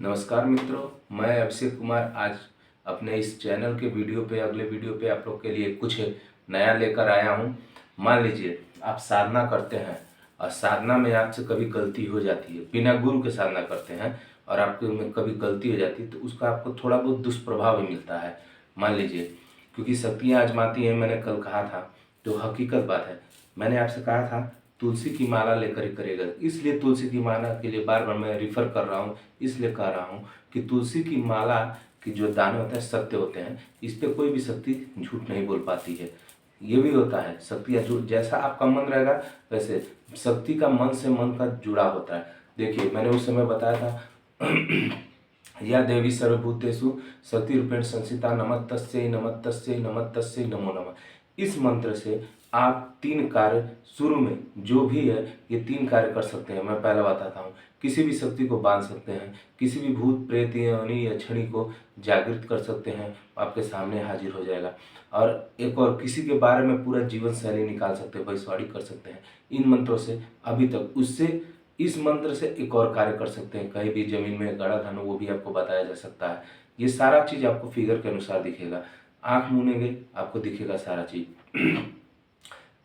नमस्कार मित्रों, मैं अभिषेक कुमार आज अपने इस चैनल के अगले वीडियो पे आप लोग के लिए कुछ नया लेकर आया हूँ। मान लीजिए आप साधना करते हैं और साधना में आपसे कभी गलती हो जाती है, बिना गुरु के साधना करते हैं और आपके में कभी गलती हो जाती है तो उसका आपको थोड़ा बहुत दुष्प्रभाव भी मिलता है। मान लीजिए, क्योंकि शक्तियाँ आजमाती हैं, मैंने कल कहा था, तो हकीकत बात है। मैंने आपसे कहा था तुलसी की माला लेकर ही करेगा, इसलिए तुलसी की माला के लिए बार बार मैं रिफ़र कर रहा हूँ। इसलिए कह रहा हूँ कि तुलसी की माला की जो दाने होते हैं सत्य होते हैं, इस पर कोई भी शक्ति झूठ नहीं बोल पाती है। ये भी होता है, शक्तियाँ झूठ, जैसा आपका मन रहेगा वैसे शक्ति का मन से मन का जुड़ा होता है। देखिए, मैंने उस समय बताया था या देवी सर्वभूतेषु शक्तिरूपेण संस्थिता नमस्तस्यै नमस्तस्यै नमस्तस्यै नमो नमः। इस मंत्र से आप 3 कार्य शुरू में जो भी है ये 3 कार्य कर सकते हैं। मैं पहले बताता हूँ। किसी भी शक्ति को बांध सकते हैं, किसी भी भूत प्रेत योनि या छड़ी को जागृत कर सकते हैं, आपके सामने हाजिर हो जाएगा। और एक और, किसी के बारे में पूरा जीवन शैली निकाल सकते हैं, भविष्यवाणी कर सकते हैं इन मंत्रों से। अभी तक उससे इस मंत्र से एक और कार्य कर सकते हैं, कहीं भी जमीन में गड़ा धन हो वो भी आपको बताया जा सकता है। ये सारा चीज़ आपको फिगर के अनुसार दिखेगा, आँख मूनेंगे आपको दिखेगा सारा चीज़।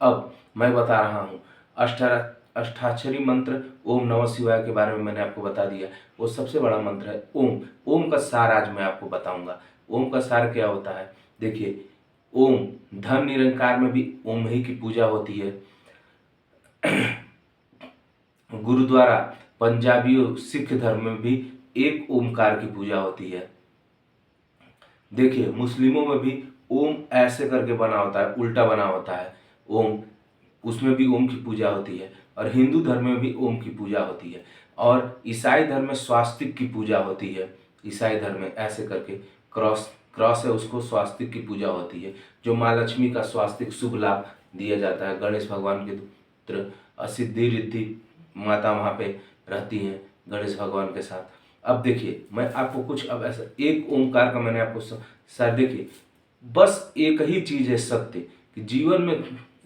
अब मैं बता रहा हूँ अष्टाक्षरी मंत्र ओम नमः शिवाय के बारे में मैंने आपको बता दिया। वो सबसे बड़ा मंत्र है ओम। ओम का सार आज मैं आपको बताऊंगा। ओम का सार क्या होता है? देखिए, ओम धन निरंकार में भी ओम ही की पूजा होती है। गुरुद्वारा पंजाबियों सिख धर्म में भी एक ओमकार की पूजा होती है। देखिए, मुस्लिमों में भी ओम ऐसे करके बना होता है, उल्टा बना होता है ओम, उसमें भी ओम की पूजा होती है। और हिंदू धर्म में भी ओम की पूजा होती है। और ईसाई धर्म में स्वास्तिक की पूजा होती है। ईसाई धर्म में ऐसे करके क्रॉस क्रॉस है, उसको स्वास्तिक की पूजा होती है। जो माँ लक्ष्मी का स्वास्तिक शुभ लाभ दिया जाता है, गणेश भगवान के पुत्र सिद्धि रिद्धि माता वहाँ पे रहती हैं गणेश भगवान के साथ। अब देखिए, मैं आपको कुछ अब ऐसा एक ओमकार का मैंने आपको सर देखिए, बस एक ही चीज़ है सत्य, कि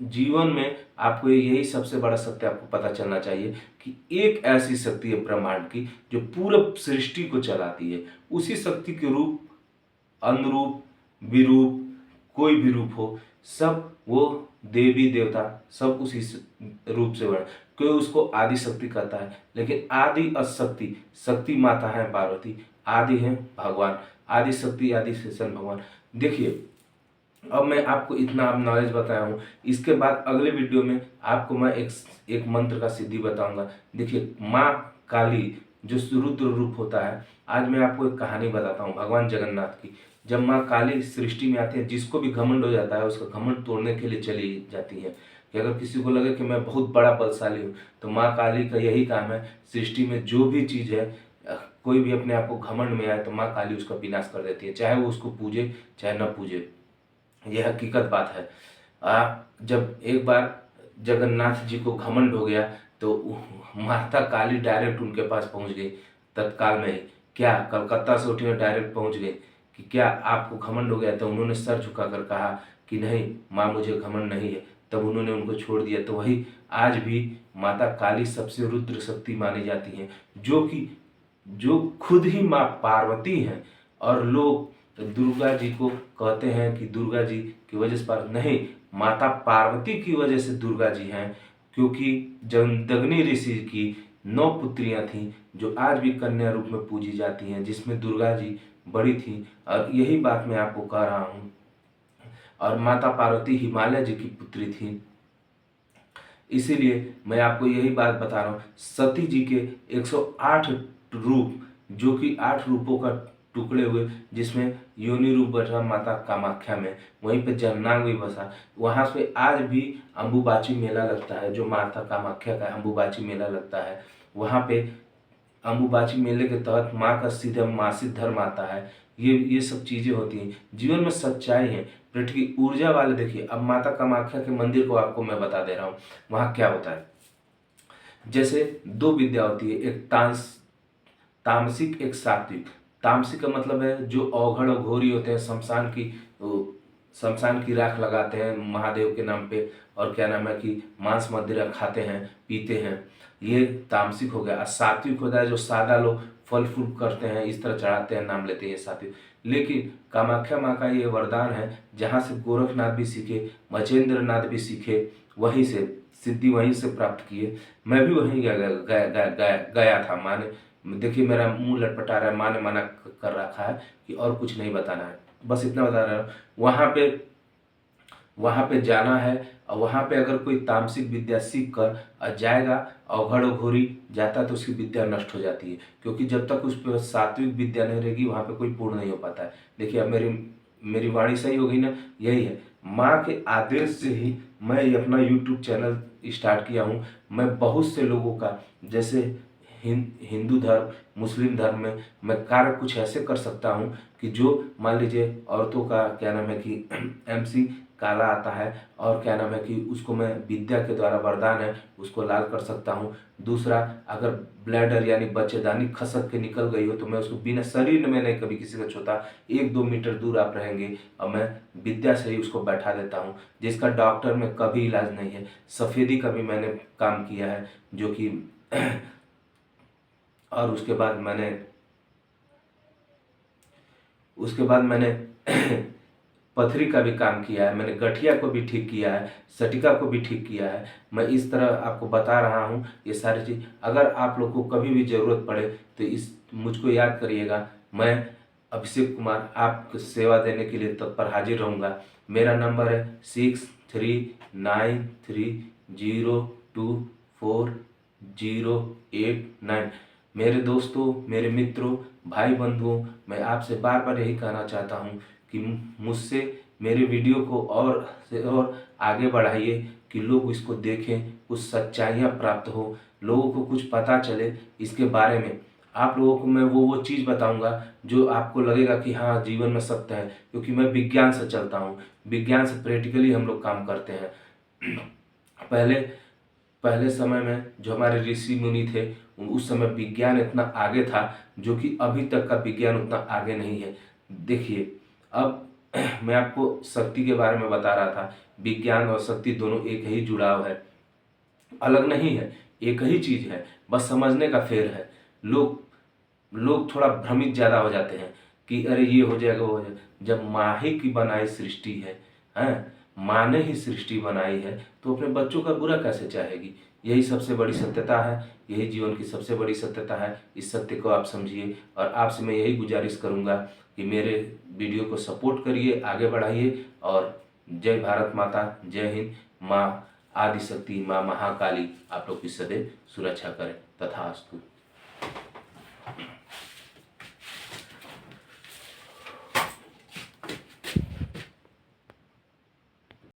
जीवन में आपको यही सबसे बड़ा सत्य आपको पता चलना चाहिए कि एक ऐसी शक्ति है ब्रह्मांड की जो पूरा सृष्टि को चलाती है। उसी शक्ति के रूप, अनुरूप, विरूप, कोई भी रूप हो, सब वो देवी देवता सब उसी रूप से बने। कोई उसको आदि शक्ति कहता है, लेकिन आदि अशक्ति, शक्ति माता है पार्वती, आदि है भगवान, आदि शक्ति आदि शेषन भगवान। देखिए, अब मैं आपको इतना अब नॉलेज बताया हूँ, इसके बाद अगले वीडियो में आपको मैं एक मंत्र का सिद्धि बताऊंगा। देखिए, माँ काली जो रुद्र रूप होता है, आज मैं आपको एक कहानी बताता हूँ भगवान जगन्नाथ की। जब माँ काली सृष्टि में आती है, जिसको भी घमंड हो जाता है उसका घमंड तोड़ने के लिए चली जाती है। कि अगर किसी को लगे कि मैं बहुत बड़ा बलशाली हूँ, तो माँ काली का यही काम है, सृष्टि में जो भी चीज़ है, कोई भी अपने आप को घमंड में आए तो माँ काली उसका विनाश कर देती है, चाहे वो उसको पूजे चाहे न पूजे। यह हकीकत बात है। जब एक बार जगन्नाथ जी को घमंड हो गया तो माता काली डायरेक्ट उनके पास पहुंच गई तत्काल में ही। क्या कलकत्ता से उठी और डायरेक्ट पहुंच गई कि क्या आपको घमंड हो गया? तो उन्होंने सर झुकाकर कहा कि नहीं माँ, मुझे घमंड नहीं है। तब उन्होंने उनको छोड़ दिया। तो वही आज भी माता काली सबसे रुद्र शक्ति मानी जाती हैं, जो खुद ही माँ पार्वती हैं। और लोग दुर्गा जी को कहते हैं कि दुर्गा जी की वजह से नहीं, माता पार्वती की वजह से दुर्गा जी हैं। क्योंकि जमदग्नि ऋषि की 9 पुत्रियां थीं जो आज भी कन्या रूप में पूजी जाती हैं, जिसमें दुर्गा जी बड़ी थी। और यही बात मैं आपको कह रहा हूँ। और माता पार्वती हिमालय जी की पुत्री थी। इसीलिए मैं आपको यही बात बता रहा हूँ। सती जी के 108 रूप, जो कि 8 रूपों का टुकड़े हुए, जिसमें योनि रूप बसा माता कामाख्या में, वहीं पे जननांग भी बसा। वहाँ पे आज भी अम्बुबाची मेला लगता है, जो माता कामाख्या का अम्बुबाची मेला लगता है। वहाँ पे अम्बुबाची मेले के तहत माँ का सीधा मासिक धर्म आता है। ये सब चीज़ें होती हैं, जीवन में सच्चाई है, पृथ्वी ऊर्जा वाले। देखिए, अब माता कामाख्या के मंदिर को आपको मैं बता दे रहा हूँ, वहाँ क्या होता है। जैसे 2 विद्या होती है, एक तामसिक एक सात्विक। तामसिक का मतलब है जो औघड़ और घोरी होते हैं, शमशान की राख लगाते हैं महादेव के नाम पे, और क्या नाम है कि मांस मदिरा खाते हैं पीते हैं, ये तामसिक हो गया। और सात्विक होता है जो सादा लोग फल फूल करते हैं, इस तरह चढ़ाते हैं, नाम लेते हैं साथियों। लेकिन कामाख्या माँ का ये वरदान है, जहाँ से गोरखनाथ भी सीखे, मचेंद्र नाथ भी सीखे, वहीं से सिद्धि वहीं से प्राप्त किए। मैं भी वहीं गया था। माँ ने, देखिए मेरा मुंह लटपटा रहा है, माँ ने मना कर रखा है कि और कुछ नहीं बताना है, बस इतना बता रहा हूँ। वहाँ पे जाना है, और वहाँ पे अगर कोई तामसिक विद्या सीख कर जाएगा, अवघड़ घोरी जाता है, तो उसकी विद्या नष्ट हो जाती है, क्योंकि जब तक उस पर सात्विक विद्या नहीं रहेगी, वहाँ पे कोई पूर्ण नहीं हो पाता है। देखिए अब मेरी वाणी सही हो गई ना, यही है। माँ के आदेश से ही मैं ये अपना यूट्यूब चैनल स्टार्ट किया हूँ। मैं बहुत से लोगों का, जैसे हिंदू धर्म, मुस्लिम धर्म में मैं कार्य कुछ ऐसे कर सकता हूँ कि जो मान लीजिए औरतों का क्या नाम है कि MC काला आता है, और क्या नाम है कि उसको मैं विद्या के द्वारा, वरदान है, उसको लाल कर सकता हूँ। दूसरा, अगर ब्लैडर यानी बच्चेदानी खसक के निकल गई हो, तो मैं उसको बिना शरीर में नहीं कभी किसी का छूता, 1-2 मीटर दूर आप रहेंगे और मैं विद्या से ही उसको बैठा देता हूँ, जिसका डॉक्टर में कभी इलाज नहीं है। सफ़ेदी का भी मैंने काम किया है, जो कि और उसके बाद मैंने पथरी का भी काम किया है, मैंने गठिया को भी ठीक किया है, सटिका को भी ठीक किया है। मैं इस तरह आपको बता रहा हूँ ये सारी चीज़। अगर आप लोग को कभी भी ज़रूरत पड़े तो मुझको याद करिएगा। मैं अभिषेक कुमार आपको सेवा देने के लिए तत्पर हाजिर रहूँगा। मेरा नंबर है 6393024089। मेरे दोस्तों, मेरे मित्रों, भाई बंधुओं, मैं आपसे बार बार यही कहना चाहता हूँ कि मुझसे मेरे वीडियो को और से और आगे बढ़ाइए, कि लोग इसको देखें, कुछ सच्चाइयाँ प्राप्त हो, लोगों को कुछ पता चले इसके बारे में। आप लोगों को मैं वो चीज़ बताऊंगा जो आपको लगेगा कि हाँ जीवन में सत्य है, क्योंकि मैं विज्ञान से चलता हूँ, विज्ञान से प्रैक्टिकली हम लोग काम करते हैं। पहले पहले समय में जो हमारे ऋषि मुनि थे, उस समय विज्ञान इतना आगे था, जो कि अभी तक का विज्ञान उतना आगे नहीं है। देखिए अब मैं आपको शक्ति के बारे में बता रहा था। विज्ञान और शक्ति दोनों एक ही जुड़ाव है, अलग नहीं है, एक ही चीज़ है, बस समझने का फेर है। लोग थोड़ा भ्रमित ज़्यादा हो जाते हैं कि अरे ये हो जाएगा, वो हो जाएगा। जब माँ ही की बनाई सृष्टि है, हैं, माँ ने ही सृष्टि बनाई है, तो अपने बच्चों का बुरा कैसे चाहेगी। यही सबसे बड़ी सत्यता है, यही जीवन की सबसे बड़ी सत्यता है। इस सत्य को आप समझिए, और आपसे मैं यही गुजारिश करूँगा कि मेरे वीडियो को सपोर्ट करिए, आगे बढ़ाइए। और जय भारत माता, जय हिंद। माँ आदिशक्ति, माँ महाकाली आप लोग की सदैव सुरक्षा करें। तथास्तु।